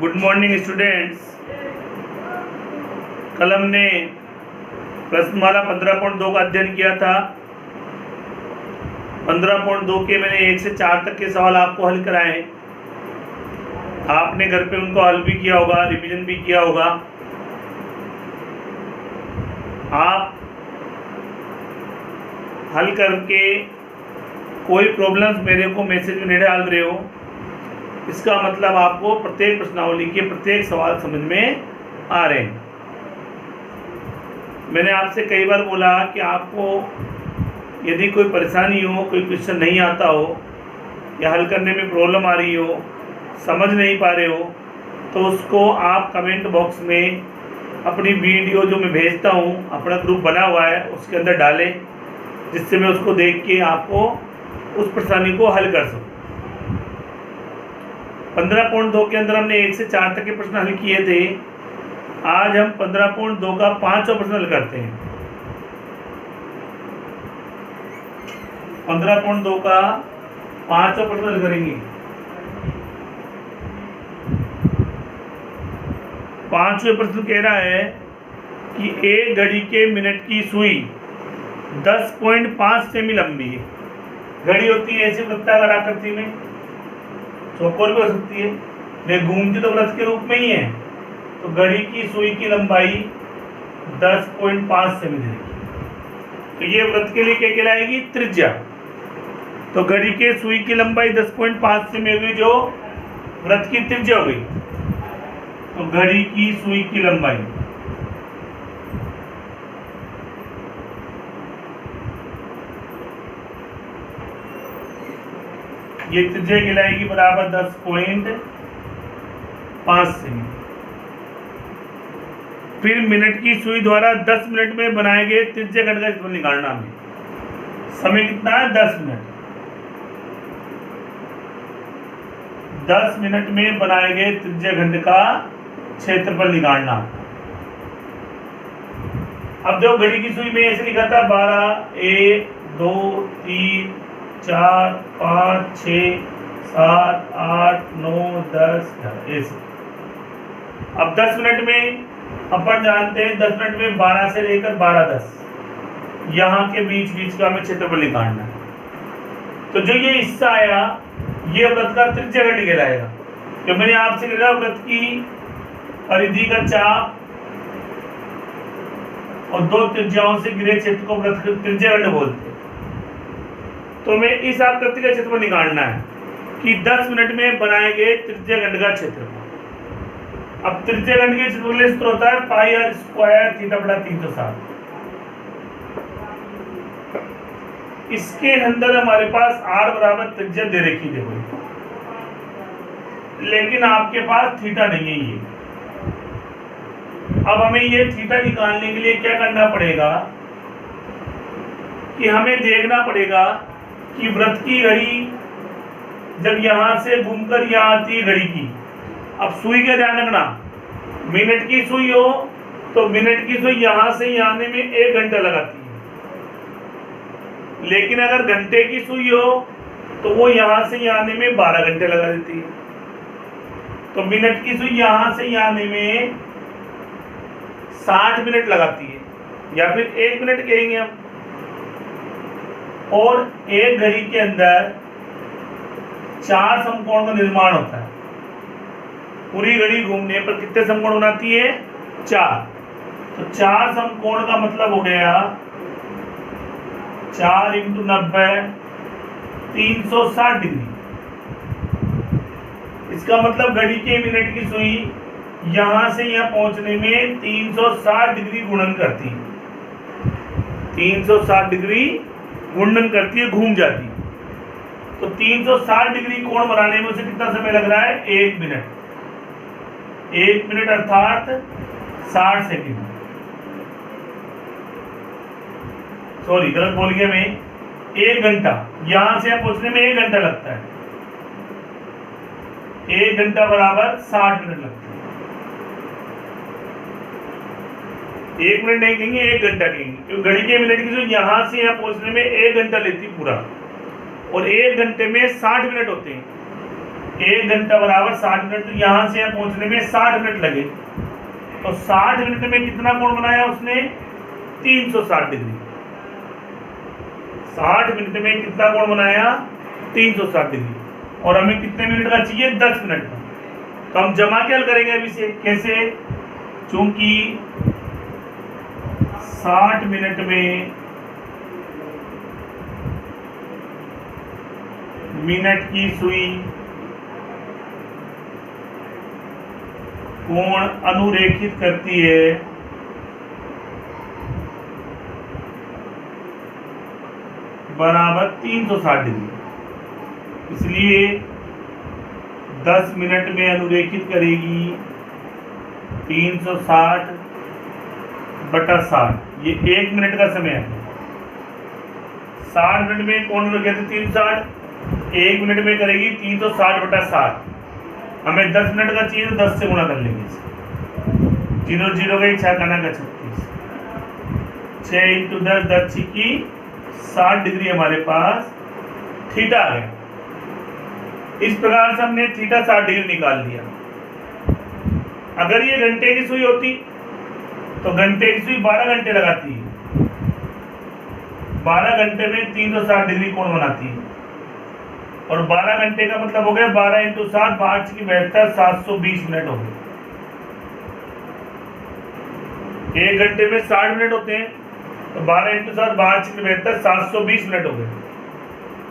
Good morning students. कल हमने प्रश्नमाला 15.2 का अध्ययन किया था। 15.2 के मैंने 1 से 4 तक के सवाल आपको हल कराए। आपने घर पे उनको हल भी किया होगा, रिवीजन भी किया होगा। आप हल करके कोई प्रॉब्लम्स मेरे को मैसेज में नहीं डाल रहे हो, इसका मतलब आपको प्रत्येक प्रश्नावली के प्रत्येक सवाल समझ में आ रहे हैं। मैंने आपसे कई बार बोला कि आपको यदि कोई परेशानी हो, कोई क्वेश्चन नहीं आता हो या हल करने में प्रॉब्लम आ रही हो, समझ नहीं पा रहे हो, तो उसको आप कमेंट बॉक्स में अपनी वीडियो जो मैं भेजता हूँ, अपना ग्रुप बना हुआ है उसके अंदर डालें, जिससे मैं उसको देख के आपको उस परेशानी को हल कर सकूँ। 15.2 के अंदर हमने 1 से 4 तक के प्रश्न हल किए थे। आज हम 15.2 का 5वां प्रश्न हल करते हैं। 15.2 का 5वां प्रश्न हल करेंगे। 5वें प्रश्न कह रहा है कि एक घड़ी के मिनट की सुई 10.5 सेमी लंबी है। घड़ी होती है ऐसी वृत्ताकार आकृति में, चौकोर भी हो सकती है, लेकिन घूमती तो वृत्त के रूप में ही है। तो घड़ी की सुई की लंबाई 10.5 सेमी रहेगी। तो ये वृत्त के लिए क्या कहलाएगी? त्रिज्या। तो घड़ी के सुई की लंबाई 10.5 सेमी हो गई, जो वृत्त की त्रिज्या हो गई। तो घड़ी की सुई की लंबाई ये त्रिज्या कहलाएगी बराबर 10.5 सेमी। फिर मिनट की सुई द्वारा 10 मिनट में बनाए गए त्रिज्या खंड का क्षेत्रफल निकालना है। समय कितना है? 10 मिनट। 10 मिनट में बनाए गए त्रिज्या खंड का क्षेत्रफल निकालना। अब जो घड़ी की सुई में ऐसे लिखा था 12, 1, 2, 3, 4, 5, 6, 7, 8, 9, 10, 11 ऐसे। अब 10 मिनट में अपन जानते हैं 10 मिनट में 12 से लेकर 12:10 यहाँ के बीच का हमें क्षेत्रफल निकालना है। तो जो ये हिस्सा आया, ये वृत्त का त्रिज्या खंड कहलाएगा। जो मैंने आपसे कहा वृत्त की परिधि का चाप और 2 त्रिज्याओं से घिरे क्षेत्र को वृत्त त्रिज्या खंड बोलते हैं। तो हमें इस आकृति का क्षेत्रफल निकालना है कि 10 मिनट में बनाए गए त्रिज्या खंड का क्षेत्रफल। अब त्रिज्या खंड के क्षेत्रफल सूत्र होता है पाई r स्क्वायर थीटा बटा 360। इसके अंदर हमारे पास r बराबर त्रिज्या दे रखी है, लेकिन आपके पास थीटा नहीं है ये। अब हमें ये थीटा निकालने के लिए क्या करना पड़ेगा कि हमें देखना पड़ेगा कि वृत्त की घड़ी जब यहां से घूमकर यहां आती है घड़ी की। अब सुई का ध्यान रखना, मिनट की सुई हो तो मिनट की सुई यहां से यहाँ आने में 1 घंटा लगाती है, लेकिन अगर घंटे की सुई हो तो वो यहां से यहाँ आने में 12 घंटे लगा देती है। तो मिनट की सुई यहां से यहाँ आने में 60 मिनट लगाती है, या फिर 1 मिनट कहेंगे हम। और एक घड़ी के अंदर 4 समकोण का निर्माण होता है। पूरी घड़ी घूमने पर कितने समकोण बनाती है? 4। तो 4 समकोण का मतलब हो गया 4 × 90 360 डिग्री। इसका मतलब घड़ी के मिनट की सुई यहां से यहां पहुंचने में 360 डिग्री गुणन करती है। 360 डिग्री घूर्णन करती है, घूम जाती है। तो 360 डिग्री कोण बनाने में उसे कितना समय लग रहा है? 1 मिनट। 1 मिनट अर्थात 60 सेकंड। सॉरी, गलत बोल गया मैं। 1 घंटा। यहां से पहुंचने में 1 घंटा लगता है। 1 घंटा बराबर 60 मिनट लगता है। 1 मिनट नहीं कहेंगे, 1 घंटा कहेंगे, क्योंकि घड़ी के मिनट की जो यहाँ से यहाँ पहुँचने में 1 घंटा लेती पूरा, और 1 घंटे में 60 मिनट होते हैं। 1 घंटा बराबर 60 मिनट, तो यहाँ से यहाँ पहुँचने में 60 मिनट लगे। तो 60 मिनट में कितना कोण बनाया उसने? 360 डिग्री। 60 मिनट में कितना कोण बनाया? 360 डिग्री। और हमें कितने मिनट का चाहिए? 10 मिनट का। तो हम जमा क्या करेंगे अभी से? कैसे? चूंकि 60 मिनट में मिनट की सुई कोण अनुरेखित करती है बराबर 360 डिग्री, इसलिए 10 मिनट में अनुरेखित करेगी 360 बटा 60। ये 1 मिनट का समय है। 60 मिनट में कोण रखे थे 360, 1 मिनट में करेगी 360 बटा 60। हमें 10 मिनट का चाहिए तो 10 से गुणा कर लेंगे। 0 0 गई, 6 खाना का 36, 6 इंटू 10, 10 की 60 डिग्री हमारे पास थीटा आ गया। इस प्रकार से हमने थीटा 60 डिग्री निकाल लिया। अगर ये घंटे की सुई होती तो घंटे की सुई 12 घंटे लगाती है, 12 घंटे में 360 डिग्री कोण बनाती है। और 12 घंटे का मतलब हो गया 12 इंटू 60, 5 की 72, 720 मिनट हो गए। 1 घंटे में 60 मिनट होते हैं, तो 12 इंटू 7, 5 की 72, 720 मिनट हो गए।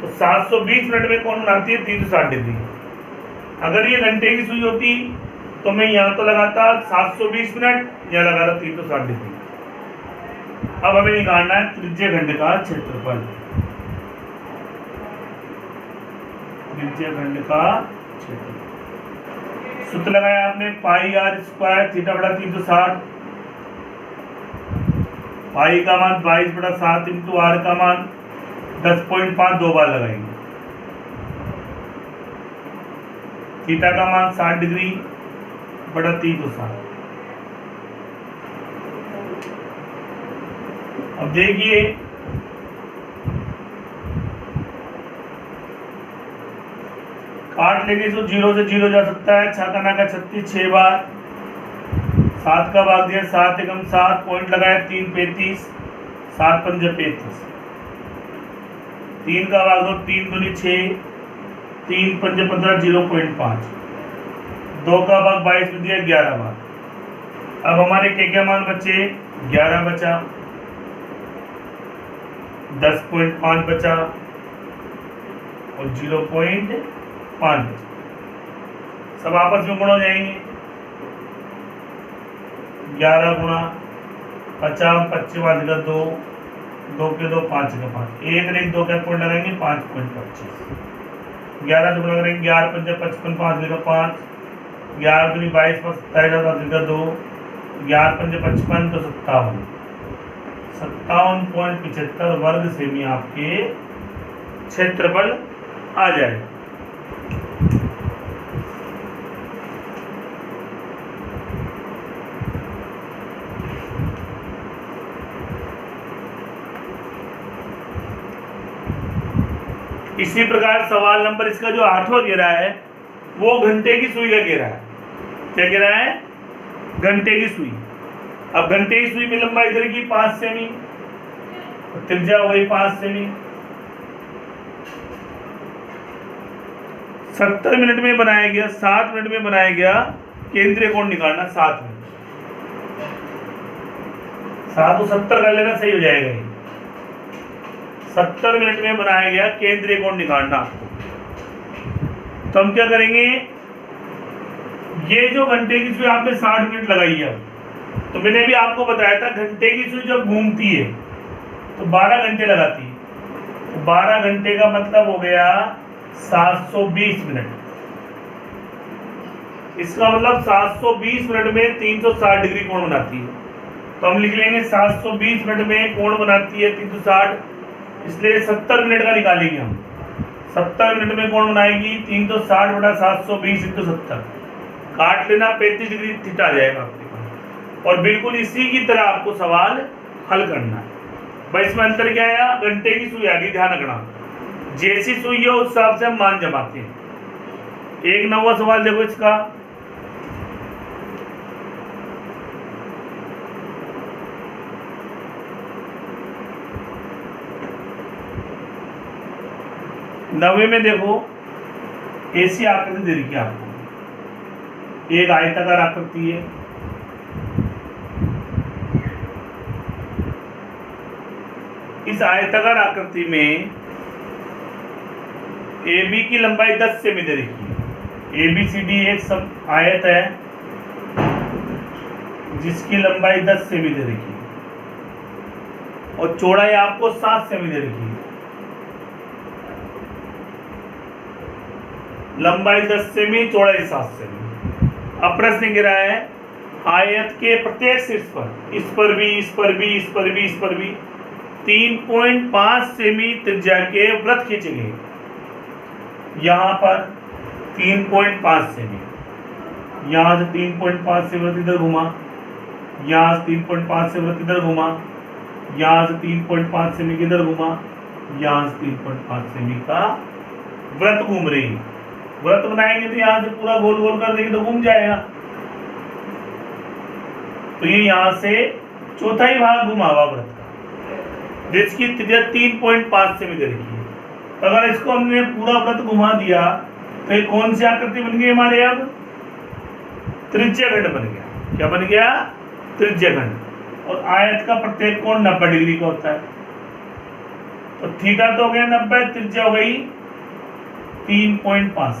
तो 720 मिनट में कौन बनाती है? 360 डिग्री। अगर ये घंटे की सुई होती तो मैं यहाँ तो लगाता 720 मिनट, यहाँ लगाता 360 डिग्री। अब हमें निकालना है त्रिज्य खंड का क्षेत्रफल। त्रिज्य खंड का क्षेत्रफल सूत्र लगाया आपने, पाई आर स्क्वायर थीटा बटा 360। पाई का मान 22 बटा 7 इंटू आर का मान 10.5 दो बार लगाएंगे। थीटा का मान 60 डिग्री बटा 360। अब देखिए काट लेंगे तो 0 से 0 जा सकता है। 6 का 36, 6 बार, 7 का भाग दिया 7 एकम 7, पॉइंट लगाया 3 35, 7 पंजे 35, 3 का भाग दो 3 दूनी 6, 3 पंजे 15, 0.5, 2 का भाग 22 में दिया 11 बार। अब हमारे क्या मान बचे? 11 बचा, 10.5 बचा और 0.5 बचा। सब आपस में गुणा हो जाएंगे। 11 गुणा 50, 25 का 2, 2 के 2, 5 का 5, 1 1 2 का पॉइंट लगाएंगे 5.25। 11 से गुणा करेंगे 11 पंजे 55, 5 का 5, 11 दूनी 22, 27 का 2, 11 पंजे 55 तो 57, 57.75 वर्ग सेमी आपके क्षेत्रफल आ जाएगा। इसी प्रकार सवाल नंबर इसका जो 8वां घेरा है वो घंटे की सुई का घेरा है। क्या घेरा है? घंटे की सुई। अब घंटे की सुई में लंबाई इधर की 5 सेमी, त्रिज्या वही 5 सेमी। 70 मिनट में बनाया गया, 7 मिनट में बनाया गया केंद्रीय कोण निकालना। 7 मिनट, 7 को 70 कर लेना, सही हो जाएगा ये। 70 मिनट में बनाया गया केंद्रीय कोण निकालना। तो हम क्या करेंगे? ये जो घंटे की सुई आपने 60 मिनट लगाई है, तो मैंने भी आपको बताया था घंटे की सुई जब घूमती है तो 12 घंटे लगाती है। तो 12 घंटे का मतलब हो गया 720 मिनट। इसका मतलब 720 मिनट में 360 डिग्री कोण बनाती है। तो हम लिख लेंगे 720 मिनट में कोण बनाती है 360, इसलिए 70 मिनट का निकालेंगे हम। 70 मिनट में कोण बनाएगी 360 बटा 720 इंटू 70, काट लेना 35 डिग्री थीटा आ जाएगा आपके पास। और बिल्कुल इसी की तरह आपको सवाल हल करना है। भाई इसमें अंतर क्या आया? घंटे की सुई आ गई, ध्यान रखना। जैसी सुई है उस हिसाब से हम मान जमाते हैं। एक 9वां सवाल देखो इसका। नवे में देखो ऐसी आकृति दे रखी है आपको, एक आयताकार आकृति है, इस आयताकार आकृति में AB की लंबाई 10 सेमी दे रखी है। ABCD एक सब आयत है जिसकी लंबाई 10 सेमी दे रखी है और चौड़ाई आपको 7 सेमी दे रखी है। लंबाई 10 सेमी, चौड़ाई 7 सेमी। अब प्रश्न गिरा है आयत के प्रत्येक शीर्ष पर, इस पर भी, इस पर भी, इस पर भी, इस पर भी 3.5 सेमी त्रिज्या के वृत्त खींचे गए। यहाँ पर 3.5 सेमी, यहाँ से 3.5 से वृत्त इधर घुमा, यहाँ से 3.5 से वृत्त इधर घुमा, यहाँ से 3.5 सेमी इधर घुमा, यहाँ से 3.5 सेमी का वृत्त घूम रही है। वृत्त बनाएंगे तो यहाँ से पूरा गोल गोल कर देंगे तो घूम जाएगा। तो ये यहाँ से चौथाई भाग घुमा हुआ वृत्त का, जिसकी त्रिज्या 3.5 सेमी दे रखी है। अगर इसको हमने पूरा वृत्त घुमा दिया तो ये कौन सी आकृति बन गई हमारे? अब त्रिज्याखंड बन गया। क्या बन गया? त्रिज्याखंड। और आयत का प्रत्येक कोण 90 डिग्री का होता है। तो थीटा तो हो गया 90, त्रिज्या हो गई 3.5।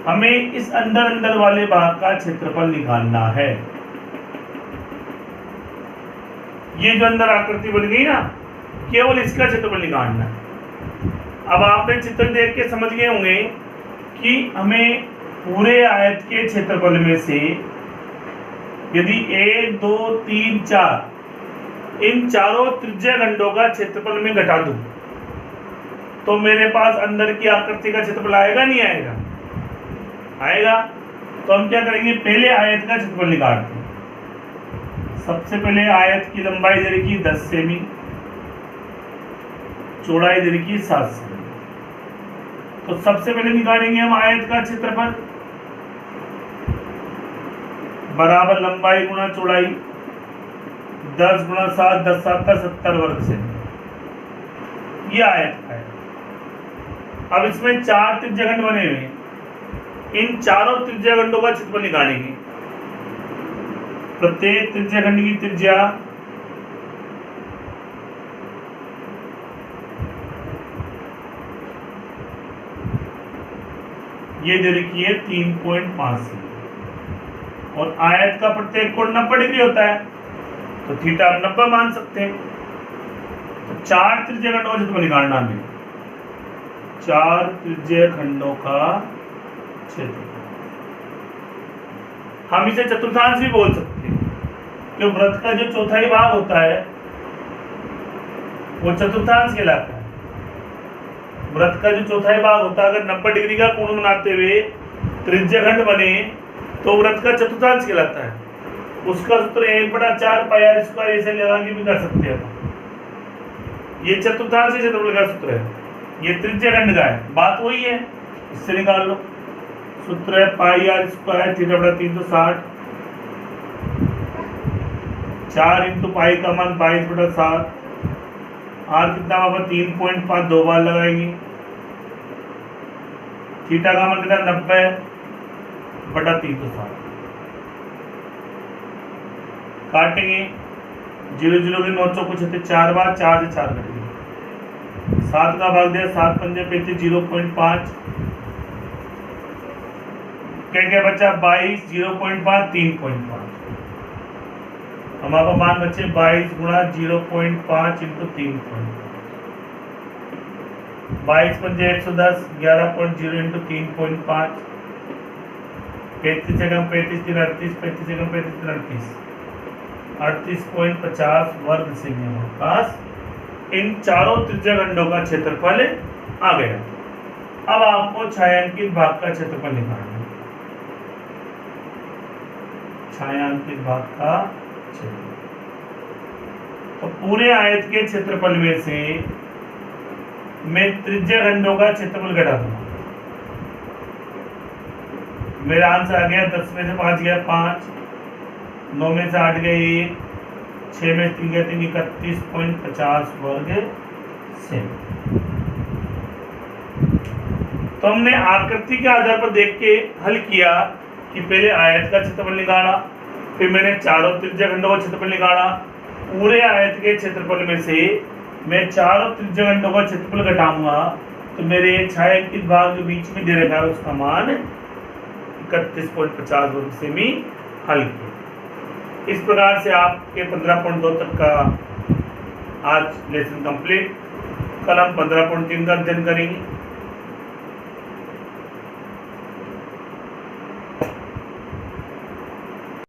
हमें इस अंदर अंदर वाले भाग का क्षेत्रफल निकालना है। ये जो अंदर आकृति बन गई ना, केवल इसका क्षेत्रफल निकालना है। अब आपने चित्र देख के समझ गए होंगे कि हमें पूरे आयत के क्षेत्रफल में से यदि 1, 2, 3, 4 इन चारों त्रिज्याखंडों का क्षेत्रफल में घटा दूं तो मेरे पास अंदर की आकृति का क्षेत्रफल आएगा, नहीं आएगा? आएगा। तो हम क्या करेंगे, पहले आयत का क्षेत्रफल निकालते हैं। सबसे पहले आयत की लंबाई दे रखी 10 सेमी, चौड़ाई दे रखी 7 सेमी। तो सबसे पहले निकालेंगे हम आयत का क्षेत्रफल बराबर लंबाई गुणा चौड़ाई, 10 गुणा 7, 10 7 का 70 वर्ग सेमी। ये आयत का है। अब इसमें 4 त्रिज्याखंड बने हुए हैं, इन चारों त्रिज्याखंडों का क्षेत्रफल निकालेंगे। प्रत्येक त्रिज्याखंड की त्रिज्या ये दे रखी है 3.5 सेमी और आयत का प्रत्येक कोण 90 डिग्री होता है, तो थीटा 90 मान सकते हैं। तो 4 त्रिज्याखंडों का क्षेत्रफल निकालना हमें, 4 त्रिज्याखंडों का क्षेत्रफल। हम इसे चतुर्थांश भी बोल सकते हैं, क्योंकि वृत्त का जो चौथाई भाग होता है वो चतुर्थांश कहलाता है। वृत्त का जो चौथाई भाग होता है, अगर 90 डिग्री का कोण बनाते हुए त्रिज्याखंड बने तो वृत्त का चतुर्थांश कहलाता है। उसका सूत्र 1/4 पाई r स्क्वायर ऐसे लगा के भी कर सकते हैं। ये चतुर्थांश क्षेत्रफल का सूत्र है, ये त्रिज्याखंड का है। बात वही है, इससे निकाल लो। सूत्र है पाई r स्क्वायर थीटा बटा 360, 4 इंटू पाई का मान 22/7, आर कितना होगा 3.5, 2 बार लगाएंगे। थीटा का मान कितना 90/360। काटेंगे, 0 0 के 9 चौको 4 बार, 4 से 4 कटेंगे। 7 का भाग दिया, 7 पंजे 35, 0.5 क्या क्या बचा 22, 0.5, 3.5। हमारा मान बचे 22 गुणा 0.5 इंटू 3.5, 22 पंजे 110, 11.0 इंटू 3.5, 35 से कम 35 3 38, 35 से कम 35 3 38, 38.50 वर्ग सेमी हमारे पास इन चारों त्रिज्याखंडों का क्षेत्रफल आ गया। अब आपको छायांकित भाग का क्षेत्रफल निकालना है। छायांकित भाग का क्षेत्रफल, तो पूरे आयत के क्षेत्रफल में से मैं त्रिज्याखंडों का क्षेत्रफल घटा दूंगा। मेरा आंसर आ गया 10 में से 5 गया 5, 9 में से 8 गए 1, 6 में 3 गए 3, 31.50 वर्ग सेमी। तो हमने आकृति के आधार पर देख के हल किया कि पहले आयत का क्षेत्रफल निकाला, फिर मैंने चारों त्रिज्याखंडों का क्षेत्रफल निकाला। पूरे आयत के क्षेत्रफल में से मैं चारों त्रिज्याखंडों का क्षेत्रफल घटाऊंगा तो मेरे छायांकित भाग जो बीच में दे रखा है उसका मान 31.50 वर्ग सेमी हल किया। इस प्रकार से आपके 15.2 तक का आज लेसन कंप्लीट। कल हम 15.3 का अध्ययन करेंगे।